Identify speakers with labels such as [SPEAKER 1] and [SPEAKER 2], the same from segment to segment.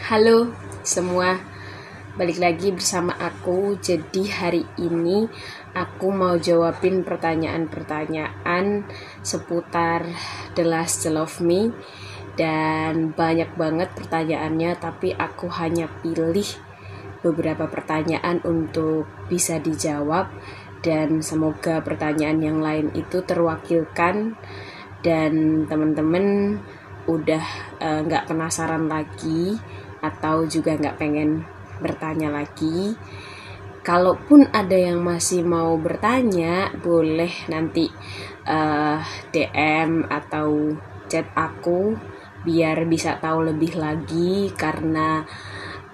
[SPEAKER 1] Halo semua, balik lagi bersama aku. Jadi hari ini aku mau jawabin pertanyaan-pertanyaan seputar The Last Love Me. Dan banyak banget pertanyaannya, tapi aku hanya pilih beberapa pertanyaan untuk bisa dijawab. Dan semoga pertanyaan yang lain itu terwakilkan dan teman-teman udah nggak penasaran lagi atau juga nggak pengen bertanya lagi. Kalaupun ada yang masih mau bertanya, boleh nanti DM atau chat aku biar bisa tahu lebih lagi, karena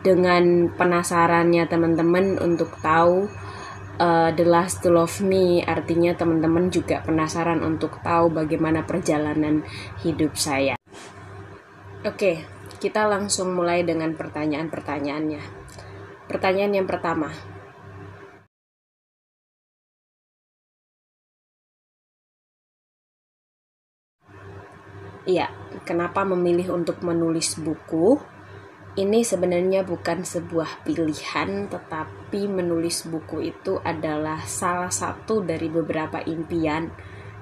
[SPEAKER 1] dengan penasarannya teman-teman untuk tahu The Last to Love Me, artinya teman-teman juga penasaran untuk tahu bagaimana perjalanan hidup saya. Oke, kita langsung mulai dengan pertanyaan-pertanyaannya. Pertanyaan yang pertama. Iya, kenapa memilih untuk menulis buku? Ini sebenarnya bukan sebuah pilihan, tetapi menulis buku itu adalah salah satu dari beberapa impian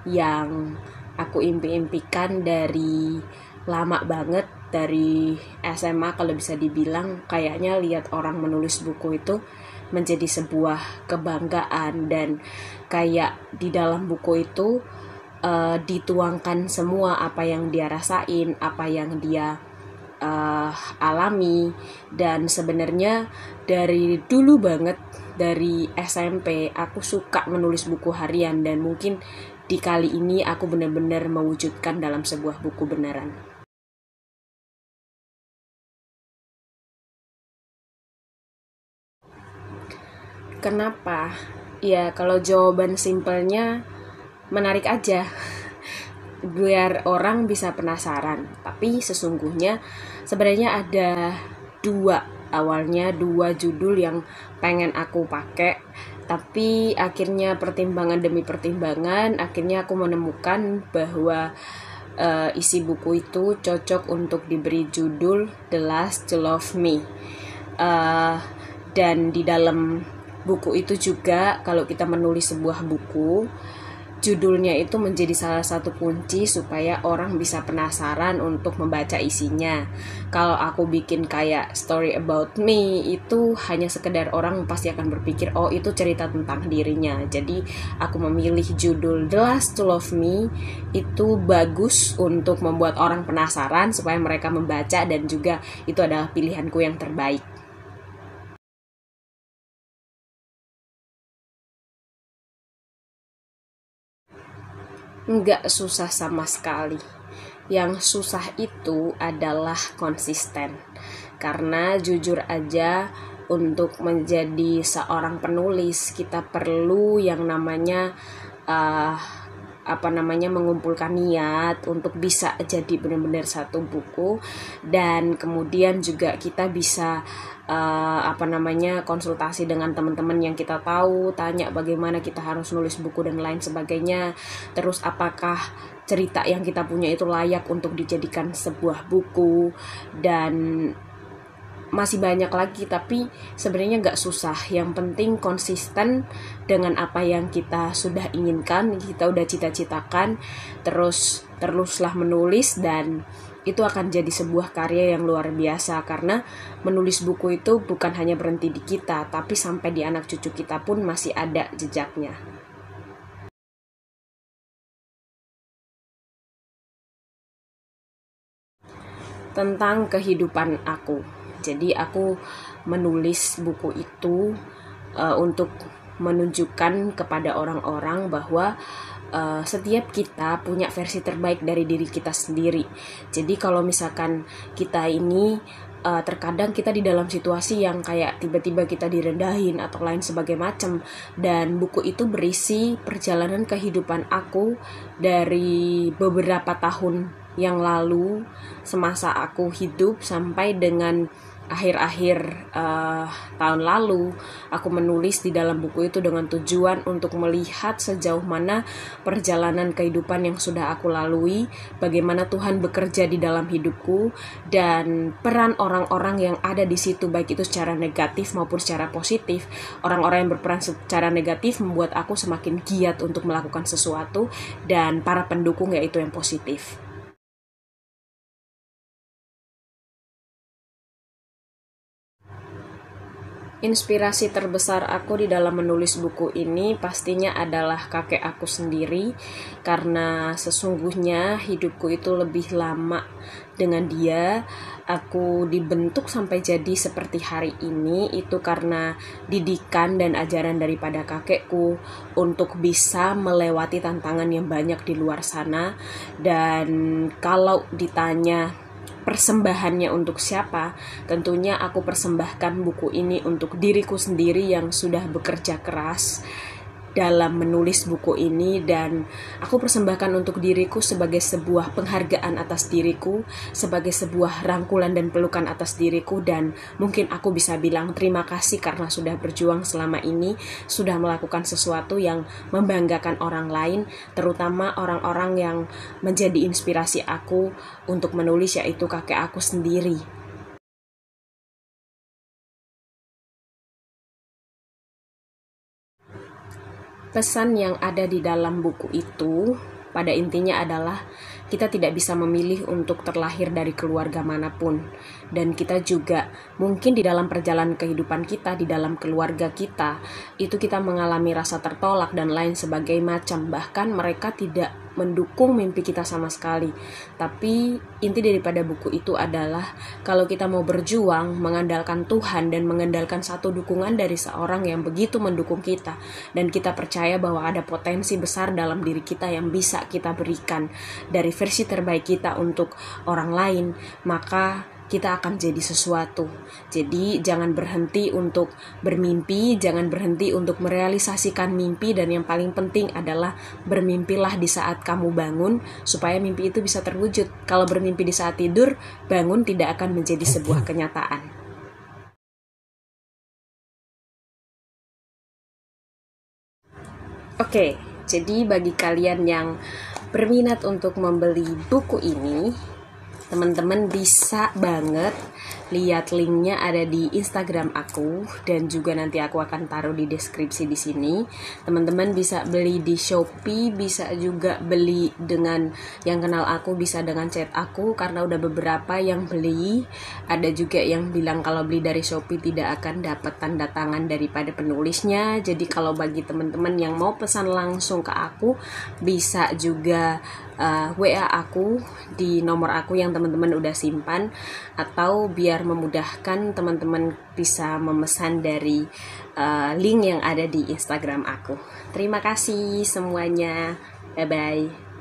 [SPEAKER 1] yang aku impi-impikan dari lama banget, dari SMA kalau bisa dibilang. Kayaknya lihat orang menulis buku itu menjadi sebuah kebanggaan, dan kayak di dalam buku itu dituangkan semua apa yang dia rasain, apa yang dia alami. Dan sebenarnya dari dulu banget, dari SMP aku suka menulis buku harian, dan mungkin di kali ini aku benar-benar mewujudkan dalam sebuah buku beneran. Kenapa? Ya, kalau jawaban simpelnya menarik aja biar orang bisa penasaran. Tapi sesungguhnya sebenarnya ada awalnya dua judul yang pengen aku pakai, tapi akhirnya pertimbangan demi pertimbangan, akhirnya aku menemukan bahwa isi buku itu cocok untuk diberi judul The Last to Love Me. Dan di dalam buku itu juga, kalau kita menulis sebuah buku, judulnya itu menjadi salah satu kunci supaya orang bisa penasaran untuk membaca isinya. Kalau aku bikin kayak story about me, itu hanya sekedar orang pasti akan berpikir, oh itu cerita tentang dirinya. Jadi aku memilih judul The Last to Love Me itu bagus untuk membuat orang penasaran supaya mereka membaca, dan juga itu adalah pilihanku yang terbaik. Nggak susah sama sekali. Yang susah itu adalah konsisten. Karena jujur aja, untuk menjadi seorang penulis kita perlu yang namanya mengumpulkan niat untuk bisa jadi benar-benar satu buku, dan kemudian juga kita bisa konsultasi dengan teman-teman yang kita tahu, tanya bagaimana kita harus nulis buku dan lain sebagainya. Terus apakah cerita yang kita punya itu layak untuk dijadikan sebuah buku, dan masih banyak lagi. Tapi sebenarnya nggak susah, yang penting konsisten dengan apa yang kita sudah inginkan, kita udah cita-citakan, teruslah menulis, dan itu akan jadi sebuah karya yang luar biasa. Karena menulis buku itu bukan hanya berhenti di kita, tapi sampai di anak cucu kita pun masih ada jejaknya. Tentang kehidupan aku. Jadi aku menulis buku itu untuk menunjukkan kepada orang-orang bahwa setiap kita punya versi terbaik dari diri kita sendiri. Jadi kalau misalkan kita ini terkadang kita di dalam situasi yang kayak tiba-tiba kita direndahin atau lain sebagainya macam, dan buku itu berisi perjalanan kehidupan aku dari beberapa tahun yang lalu semasa aku hidup sampai dengan akhir-akhir tahun lalu, aku menulis di dalam buku itu dengan tujuan untuk melihat sejauh mana perjalanan kehidupan yang sudah aku lalui, bagaimana Tuhan bekerja di dalam hidupku, dan peran orang-orang yang ada di situ, baik itu secara negatif maupun secara positif. Orang-orang yang berperan secara negatif membuat aku semakin giat untuk melakukan sesuatu, dan para pendukung yaitu yang positif. Inspirasi terbesar aku di dalam menulis buku ini pastinya adalah kakek aku sendiri, karena sesungguhnya hidupku itu lebih lama dengan dia. Aku dibentuk sampai jadi seperti hari ini itu karena didikan dan ajaran daripada kakekku untuk bisa melewati tantangan yang banyak di luar sana. Dan kalau ditanya persembahannya untuk siapa, tentunya aku persembahkan buku ini untuk diriku sendiri yang sudah bekerja keras dalam menulis buku ini, dan aku persembahkan untuk diriku sebagai sebuah penghargaan atas diriku, sebagai sebuah rangkulan dan pelukan atas diriku, dan mungkin aku bisa bilang terima kasih karena sudah berjuang selama ini, sudah melakukan sesuatu yang membanggakan orang lain, terutama orang-orang yang menjadi inspirasi aku untuk menulis, yaitu kakek aku sendiri. Pesan yang ada di dalam buku itu pada intinya adalah kita tidak bisa memilih untuk terlahir dari keluarga manapun, dan kita juga mungkin di dalam perjalanan kehidupan kita, di dalam keluarga kita itu kita mengalami rasa tertolak dan lain sebagai macam, bahkan mereka tidak mendukung mimpi kita sama sekali. Tapi inti daripada buku itu adalah kalau kita mau berjuang mengandalkan Tuhan dan mengandalkan satu dukungan dari seorang yang begitu mendukung kita, dan kita percaya bahwa ada potensi besar dalam diri kita yang bisa kita berikan dari versi terbaik kita untuk orang lain, maka kita akan jadi sesuatu. Jadi jangan berhenti untuk bermimpi, jangan berhenti untuk merealisasikan mimpi, dan yang paling penting adalah bermimpilah di saat kamu bangun supaya mimpi itu bisa terwujud. Kalau bermimpi di saat tidur, bangun tidak akan menjadi sebuah kenyataan. Oke, jadi bagi kalian yang berminat untuk membeli buku ini, teman-teman bisa banget lihat linknya ada di Instagram aku, dan juga nanti aku akan taruh di deskripsi di sini. Teman-teman bisa beli di Shopee, bisa juga beli dengan yang kenal aku, bisa dengan chat aku karena udah beberapa yang beli. Ada juga yang bilang kalau beli dari Shopee tidak akan dapat tanda tangan daripada penulisnya. Jadi kalau bagi teman-teman yang mau pesan langsung ke aku, bisa juga WA aku di nomor aku yang teman-teman udah simpan, atau biar memudahkan teman-teman bisa memesan dari link yang ada di Instagram aku. Terima kasih semuanya. Bye-bye.